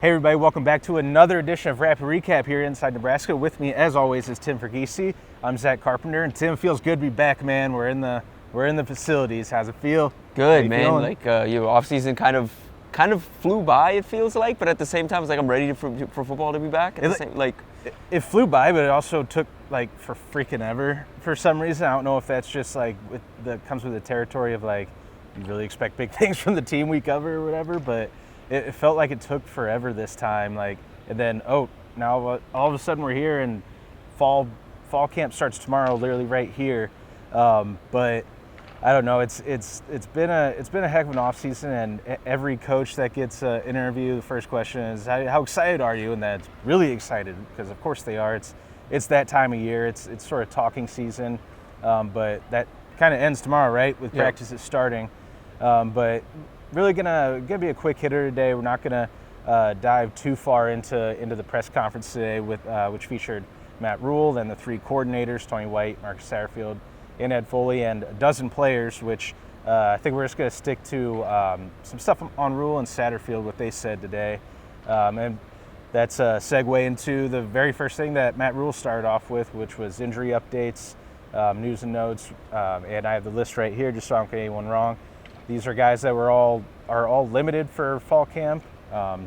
Hey everybody, welcome back to another edition of Rapid Recap here inside Nebraska. With me, as always, is Tim Verghese. I'm Zack Carpenter, and Tim, feels good to be back, man. We're in the facilities. How's it feel? Good, man. Feeling? Your off season kind of flew by. It feels like, but at the same time, it's like I'm ready for football to be back. It flew by, but it also took like for freaking ever for some reason. I don't know if that's just like comes with the territory of like you really expect big things from the team we cover or whatever, but. It felt like it took forever this time, and then now all of a sudden we're here and fall camp starts tomorrow, literally right here. But I don't know. It's been a heck of an off season, and every coach that gets an interview, the first question is how excited are you? And that's really excited because of course they are. It's that time of year. It's sort of talking season, but that kind of ends tomorrow, right? With practices starting, but. Really gonna be a quick hitter today. We're not gonna dive too far into the press conference today, which featured Matt Rhule and the three coordinators: Tony White, Marcus Satterfield, and Ed Foley, and a dozen players. Which I think we're just gonna stick to some stuff on Rhule and Satterfield, what they said today, and that's a segue into the very first thing that Matt Rhule started off with, which was injury updates, news and notes, and I have the list right here just so I don't get anyone wrong. These are guys that are all limited for fall camp,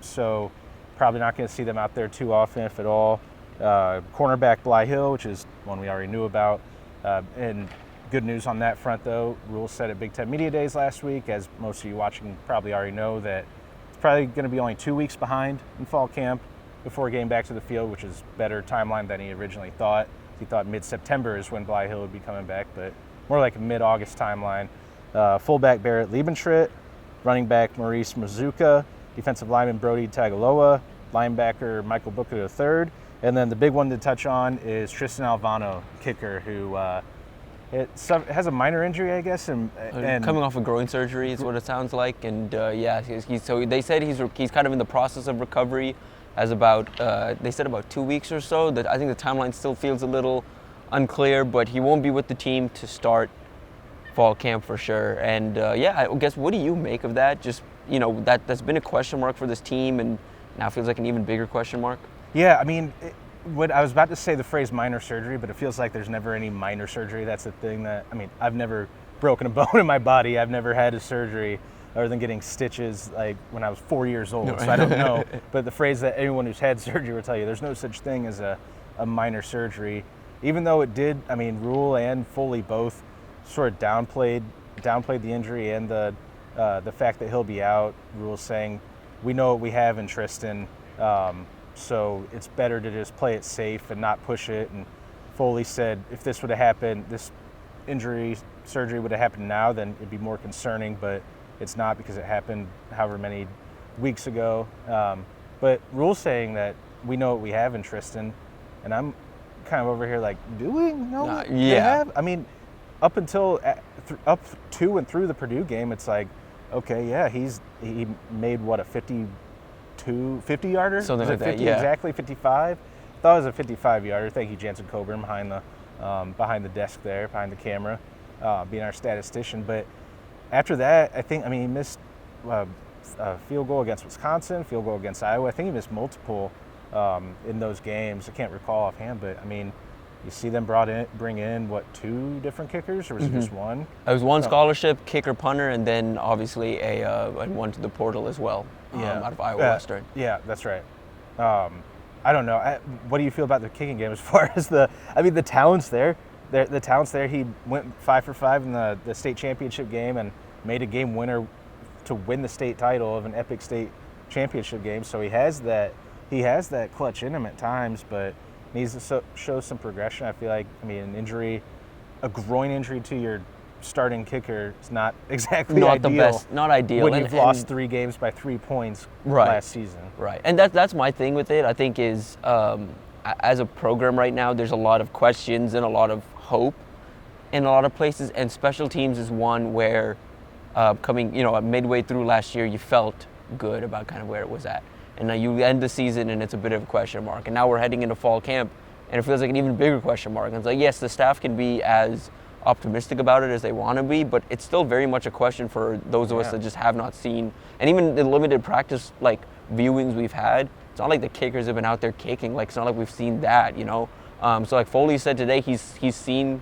so probably not going to see them out there too often, if at all. Cornerback Bly Hill, which is one we already knew about, and good news on that front, though. Rhule said at Big Ten Media Days last week, as most of you watching probably already know, that it's probably going to be only 2 weeks behind in fall camp before getting back to the field, which is better timeline than he originally thought. He thought mid-September is when Bly Hill would be coming back, but more like a mid-August timeline. Fullback Barrett Liebentritt, running back Maurice Mazuka, defensive lineman Brody Tagaloa, linebacker Michael Booker III, and then the big one to touch on is Tristan Alvano, kicker, who has a minor injury, I guess, and coming off a groin surgery is what it sounds like, and so they said he's kind of in the process of recovery, as they said about 2 weeks or so. That I think the timeline still feels a little unclear, but he won't be with the team to start fall camp for sure. And I guess, what do you make of that? Just, that's been a question mark for this team and now feels like an even bigger question mark. Yeah, I mean, I was about to say the phrase minor surgery, but it feels like there's never any minor surgery. That's the thing I've never broken a bone in my body. I've never had a surgery other than getting stitches like when I was 4 years old. So I don't know. But the phrase that anyone who's had surgery will tell you, there's no such thing as a minor surgery. Even though it did, Rhule and Foley both sort of downplayed the injury and the fact that he'll be out. Rhule saying, we know what we have in Tristan, so it's better to just play it safe and not push it. And Foley said if this would have happened, this surgery would have happened now, then it'd be more concerning, but it's not because it happened however many weeks ago. But Rhule saying that we know what we have in Tristan, and I'm kind of over here like, do we know what we have? Up until up to and through the Purdue game, it's like, okay, yeah, he made what, a 50-yarder? Something like 50, that, yeah. Exactly, 55. I thought it was a 55-yarder. Thank you, Jansen Coburn, behind the desk there, behind the camera, being our statistician. But after that, I think, he missed a field goal against Wisconsin, field goal against Iowa. I think he missed multiple in those games. I can't recall offhand, but you see them bring in, what, 2 different kickers, or was it just one? It was one scholarship, kicker, punter, and then obviously and one to the portal as well, out of Iowa Western. Yeah, that's right. I don't know. What do you feel about the kicking game as far as the talent's there? The talent's there. He went 5 for 5 in the state championship game and made a game winner to win the state title of an epic state championship game. So he has that clutch in him at times, but needs to show some progression. I feel like, a groin injury to your starting kicker is not exactly not ideal. The best, not ideal. When you've lost 3 games by 3 points last season. Right, and that's my thing with it. I think is as a program right now, there's a lot of questions and a lot of hope in a lot of places, and special teams is one where coming, midway through last year, you felt good about kind of where it was at. And now you end the season and it's a bit of a question mark. And now we're heading into fall camp and it feels like an even bigger question mark. And it's like, yes, the staff can be as optimistic about it as they want to be, but it's still very much a question for those of us that just have not seen, and even the limited practice, like viewings we've had, it's not like the kickers have been out there kicking. Like, it's not like we've seen that, you know. So like Foley said today, he's seen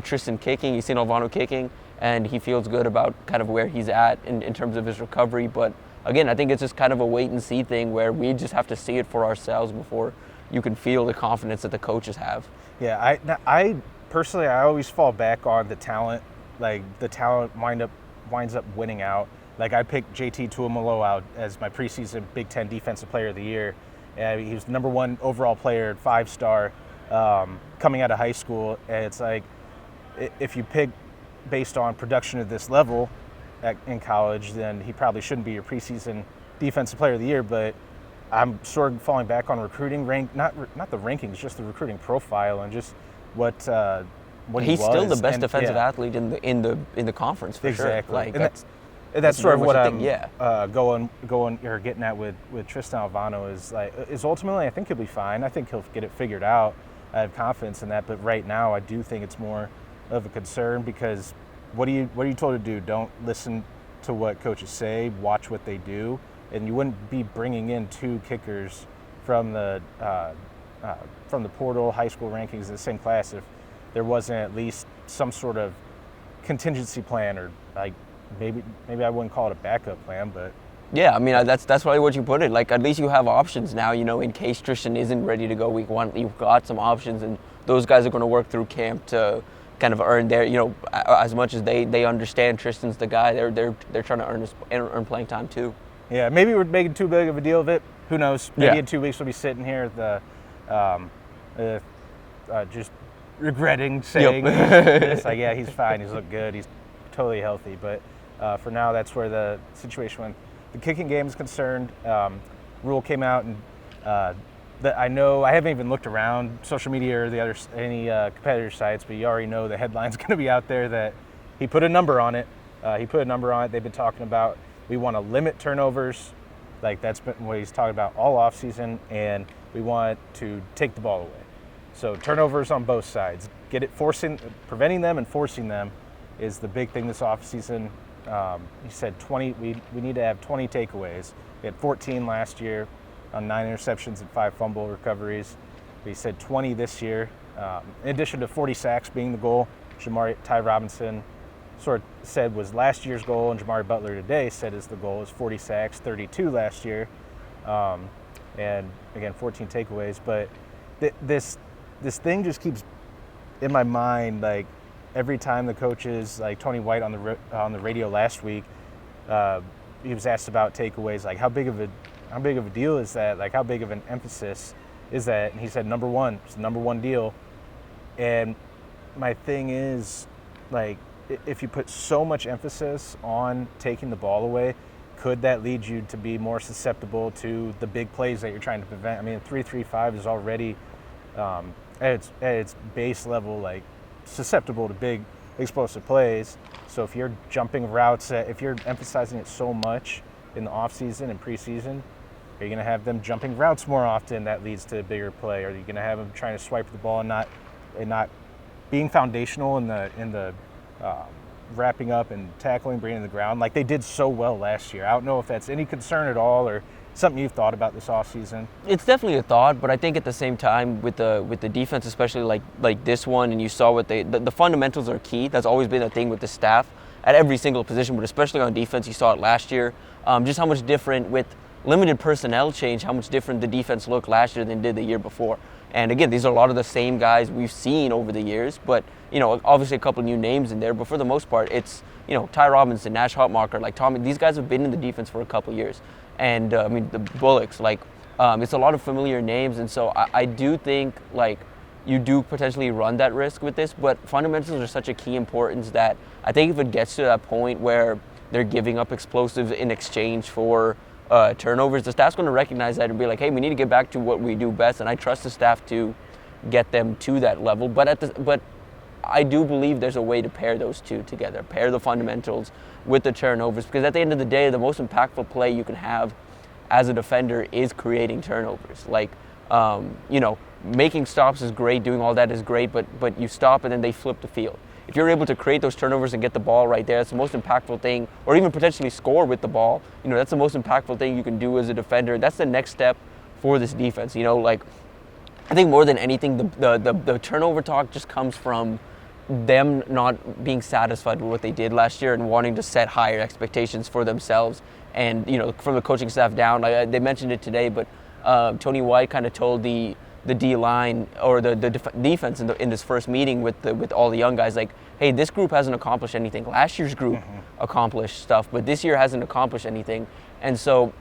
Tristan kicking, he's seen Alvano kicking, and he feels good about kind of where he's at in terms of his recovery. But again, I think it's just kind of a wait and see thing where we just have to see it for ourselves before you can feel the confidence that the coaches have. Yeah, I personally, I always fall back on the talent. Like, the talent winds up winning out. Like, I picked JT Tuimoloau as my preseason Big Ten Defensive Player of the Year. He was the number 1 overall player, 5-star, coming out of high school. And it's like, if you pick based on production at this level in college, then he probably shouldn't be your preseason Defensive Player of the Year. But I'm sort of falling back on recruiting not the rankings, just the recruiting profile and just what he's still the best defensive athlete in the conference for exactly. Sure. Like, that's sort of what I'm going or getting at with Tristan Alvano is ultimately I think he'll be fine. I think he'll get it figured out. I have confidence in that. But right now I do think it's more of a concern because what are you told to do? Don't listen to what coaches say. Watch what they do. And you wouldn't be bringing in 2 kickers from the portal high school rankings in the same class if there wasn't at least some sort of contingency plan, or like maybe I wouldn't call it a backup plan, but yeah, I mean that's probably what you put it. Like, at least you have options now. You know, in case Tristan isn't ready to go week 1, you've got some options, and those guys are going to work through camp to kind of earn their, you know, as much as they understand Tristan's the guy. They're trying to earn playing time too. Yeah, maybe we're making too big of a deal of it. Who knows? Maybe in 2 weeks we'll be sitting here just regretting saying this. Like, yeah, he's fine. He's looked good. He's totally healthy. But for now, that's where the situation when the kicking game is concerned. Rhule came out and I know I haven't even looked around social media or any competitor sites, but you already know the headline's going to be out there that he put a number on it. They've been talking about we want to limit turnovers. Like, that's been what he's talking about all offseason, and we want to take the ball away. So turnovers on both sides. Preventing them and forcing them is the big thing this offseason. He said 20. We need to have 20 takeaways. We had 14 last year on 9 interceptions and 5 fumble recoveries. He said 20 this year. In addition to 40 sacks being the goal, Ty Robinson sort of said was last year's goal, and Jamari Butler today said is the goal is 40 sacks, 32 last year, and again 14 takeaways. But this thing just keeps in my mind. Like, every time the coaches, like Tony White on the radio last week, he was asked about takeaways. Like, how big of a deal is that? Like, how big of an emphasis is that? And he said number 1. It's the number 1 deal. And my thing is, like, if you put so much emphasis on taking the ball away, could that lead you to be more susceptible to the big plays that you're trying to prevent? I mean, 3-3-5 is already at its base level, like, susceptible to big explosive plays. So if you're jumping routes, if you're emphasizing it so much in the off season and preseason, are you going to have them jumping routes more often? That leads to a bigger play. Are you going to have them trying to swipe the ball and not being foundational in the wrapping up and tackling, bringing to the ground like they did so well last year? I don't know if that's any concern at all or something you've thought about this offseason. It's definitely a thought, but I think at the same time with the defense, especially like this one, and you saw what the fundamentals are key. That's always been a thing with the staff at every single position, but especially on defense. You saw it last year. Just how much different with limited personnel change, how much different the defense looked last year than did the year before. And again, these are a lot of the same guys we've seen over the years, but, you know, obviously a couple new names in there, but for the most part, it's, you know, Ty Robinson, Nash Hotmarker, like Tommy, these guys have been in the defense for a couple years. And, I mean, the Bullocks, like, it's a lot of familiar names, and so I do think, like, you do potentially run that risk with this, but fundamentals are such a key importance that I think if it gets to that point where they're giving up explosives in exchange for turnovers, the staff's going to recognize that and be like, hey, we need to get back to what we do best, and I trust the staff to get them to that level. But I do believe there's a way to pair those two together, pair the fundamentals with the turnovers, because at the end of the day, the most impactful play you can have as a defender is creating turnovers. Like, you know, making stops is great, doing all that is great, but you stop and then they flip the field. if you're able to create those turnovers and get the ball right there, that's the most impactful thing, or even potentially score with the ball. That's the most impactful thing you can do as a defender. That's the next step for this defense. I think more than anything, the turnover talk just comes from them not being satisfied with what they did last year and wanting to set higher expectations for themselves. And from the coaching staff down, they mentioned it today, but Tony White kind of told the D-line or the defense in this first meeting with all the young guys, like, hey, this group hasn't accomplished anything. Last year's group accomplished stuff, but this year hasn't accomplished anything. And so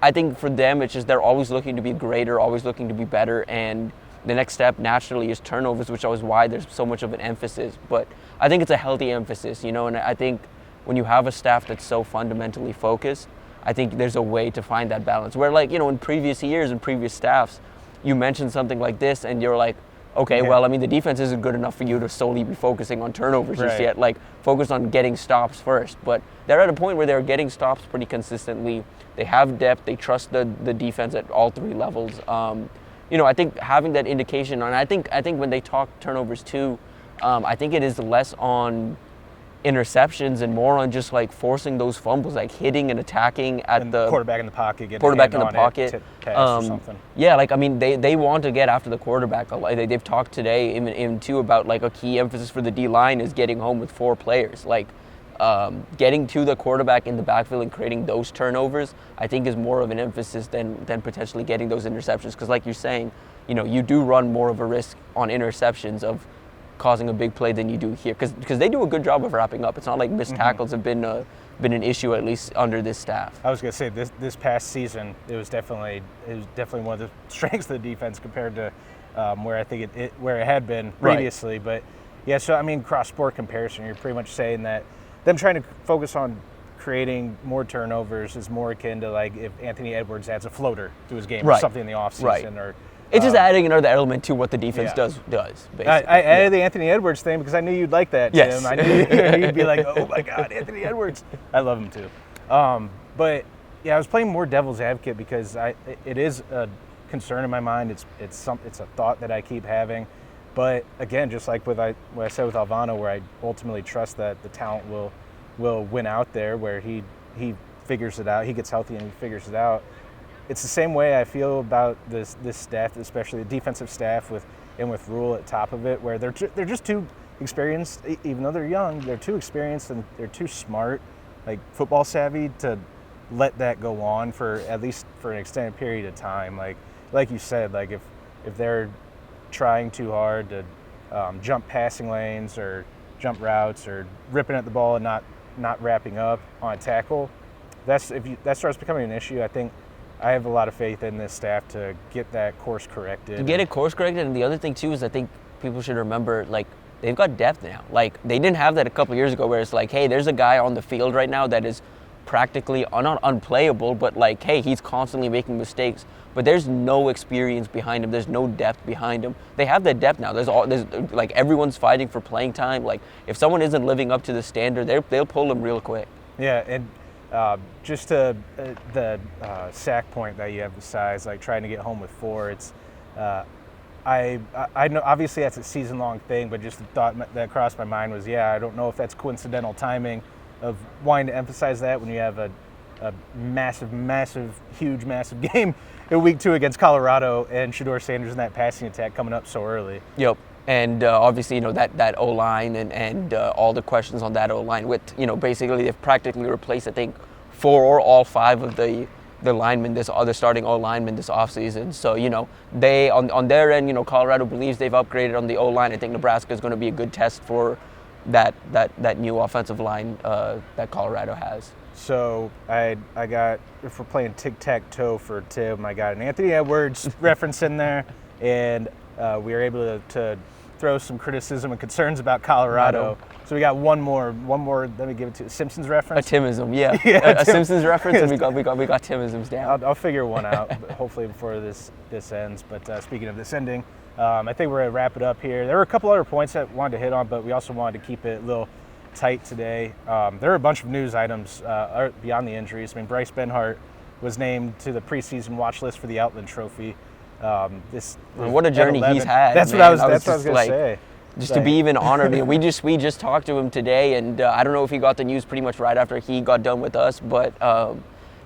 I think for them, it's just they're always looking to be greater, always looking to be better, and the next step naturally is turnovers, which is why there's so much of an emphasis. But I think it's a healthy emphasis, and I think when you have a staff that's so fundamentally focused, I think there's a way to find that balance. Where, in previous years and previous staffs, you mention something like this and you're like, okay, well, the defense isn't good enough for you to solely be focusing on turnovers just yet. Focus on getting stops first. But they're at a point where they're getting stops pretty consistently. They have depth. They trust the defense at all three levels. I think having that indication, and I think when they talk turnovers too, I think it is less on interceptions and more on just forcing those fumbles, hitting and attacking at the quarterback in the pocket, getting quarterback in the pocket, tip pass or something. Yeah, they want to get after the quarterback. They've talked today even too about a key emphasis for the D line is getting home with 4 players. Getting to the quarterback in the backfield and creating those turnovers, I think is more of an emphasis than potentially getting those interceptions. Because like you're saying, you do run more of a risk on interceptions of causing a big play than you do here, because they do a good job of wrapping up. It's not like missed tackles have been an issue, at least under this staff. I was going to say this past season, it was definitely one of the strengths of the defense compared to where I think where it had been previously. Right. But yeah, so cross-sport comparison, you're pretty much saying that them trying to focus on creating more turnovers is more akin to if Anthony Edwards adds a floater to his game or something in the offseason, or it's just adding another element to what the defense does. Basically. I added the Anthony Edwards thing because I knew you'd like that, Tim. Yes. I knew you'd be like, oh my God, Anthony Edwards. I love him too. But yeah, I was playing more devil's advocate because it is a concern in my mind. It's a thought that I keep having. But again, just like what I said with Alvano, where I ultimately trust that the talent will win out there, where he figures it out, he gets healthy and he figures it out. It's the same way I feel about this staff, especially the defensive staff with Rhule at top of it, where they're just too experienced. Even though they're young, they're too experienced and they're too smart, football savvy, to let that go on for at least for an extended period of time. Like you said, if they're trying too hard to jump passing lanes or jump routes or ripping at the ball and not wrapping up on a tackle, that starts becoming an issue. I think I have a lot of faith in this staff to get that course corrected. To get it course corrected, and the other thing too is I think people should remember they've got depth now. They didn't have that a couple of years ago, where it's hey, there's a guy on the field right now that is practically not unplayable, but hey, he's constantly making mistakes. But there's no experience behind him. There's no depth behind him. They have that depth now. There's everyone's fighting for playing time. If someone isn't living up to the standard, they'll pull them real quick. Yeah, and just to the sack point that you emphasized, trying to get home with 4. It's I know obviously that's a season-long thing, but just the thought that crossed my mind was, I don't know if that's coincidental timing of wanting to emphasize that when you have a huge game in week 2 against Colorado and Shedeur Sanders in that passing attack coming up so early. Yep. And obviously, that O-line and all the questions on that O-line with, basically they've practically replaced, I think, 4 or all 5 of the linemen, the starting O-linemen this offseason. So, they, on their end, Colorado believes they've upgraded on the O-line. I think Nebraska is going to be a good test for that new offensive line that Colorado has. So I got, if we're playing tic-tac-toe for Tim, I got an Anthony Edwards reference in there, and we were able to throw some criticism and concerns about Colorado. So we got one more. Let me give it to you. Simpsons reference. A Timism, yeah. A Simpsons reference, and we got Timisms down. I'll figure one out, hopefully before this ends. But speaking of this ending, I think we're gonna wrap it up here. There were a couple other points that I wanted to hit on, but we also wanted to keep it a little tight today. There are a bunch of news items beyond the injuries. Bryce Benhart was named to the preseason watch list for the Outland Trophy. What a journey he's had. That's what I was going to say. just to be even honored. I mean, we just talked to him today, and I don't know if he got the news pretty much right after he got done with us, but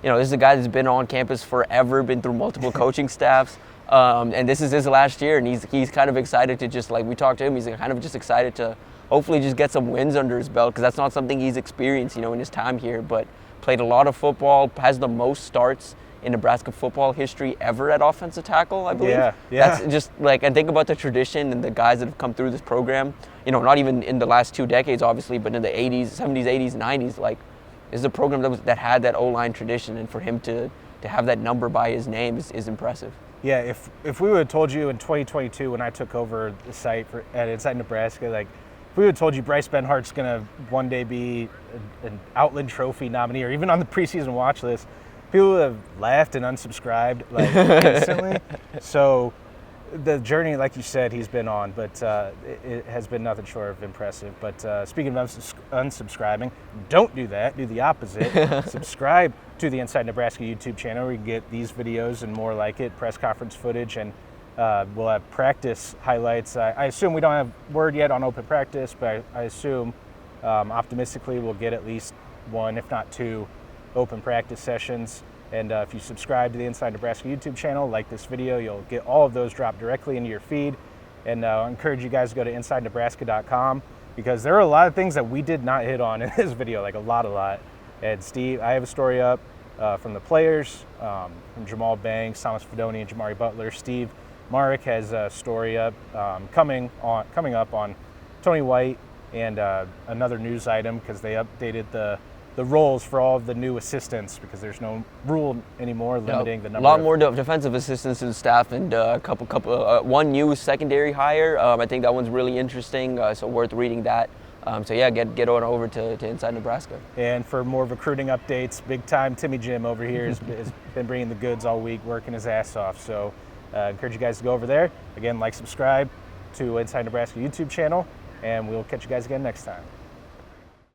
this is a guy that's been on campus forever, been through multiple coaching staffs, and this is his last year, and he's kind of excited to just, like we talked to him, he's kind of just excited to hopefully just get some wins under his belt, because that's not something he's experienced, in his time here, but played a lot of football, has the most starts in Nebraska football history ever at offensive tackle, I believe. Yeah. That's just and think about the tradition and the guys that have come through this program, not even in the last 2 decades, obviously, but in the 80s, 70s, 80s, 90s, this is a program that had that O-line tradition, and for him to have that number by his name is impressive. Yeah, if we would have told you in 2022 when I took over the site at Inside Nebraska, if we would have told you Bryce Benhart's going to one day be an Outland Trophy nominee or even on the preseason watch list, people would have laughed and unsubscribed instantly. So the journey, like you said, he's been on, but it has been nothing short of impressive. But speaking of unsubscribing, don't do that. Do the opposite. Subscribe to the Inside Nebraska YouTube channel where you can get these videos and more like it, press conference footage, and we'll have practice highlights. I assume we don't have word yet on open practice, but I assume optimistically we'll get at least 1, if not 2, open practice sessions. And if you subscribe to the Inside Nebraska YouTube channel, like this video, you'll get all of those dropped directly into your feed. And I encourage you guys to go to InsideNebraska.com, because there are a lot of things that we did not hit on in this video, a lot. And Steve, I have a story up from the players, from Jamal Banks, Thomas Fedoni, and Jamari Butler. Steve Marek has a story up coming up on Tony White, and another news item because they updated the roles for all of the new assistants, because there's no rule anymore limiting the number. A lot more defensive assistants and staff, and one new secondary hire. I think that one's really interesting, so worth reading that. Get on over to Inside Nebraska. And for more recruiting updates, big time Timmy Jim over here has been bringing the goods all week, working his ass off. So encourage you guys to go over there. Again, subscribe to Inside Nebraska YouTube channel, and we'll catch you guys again next time.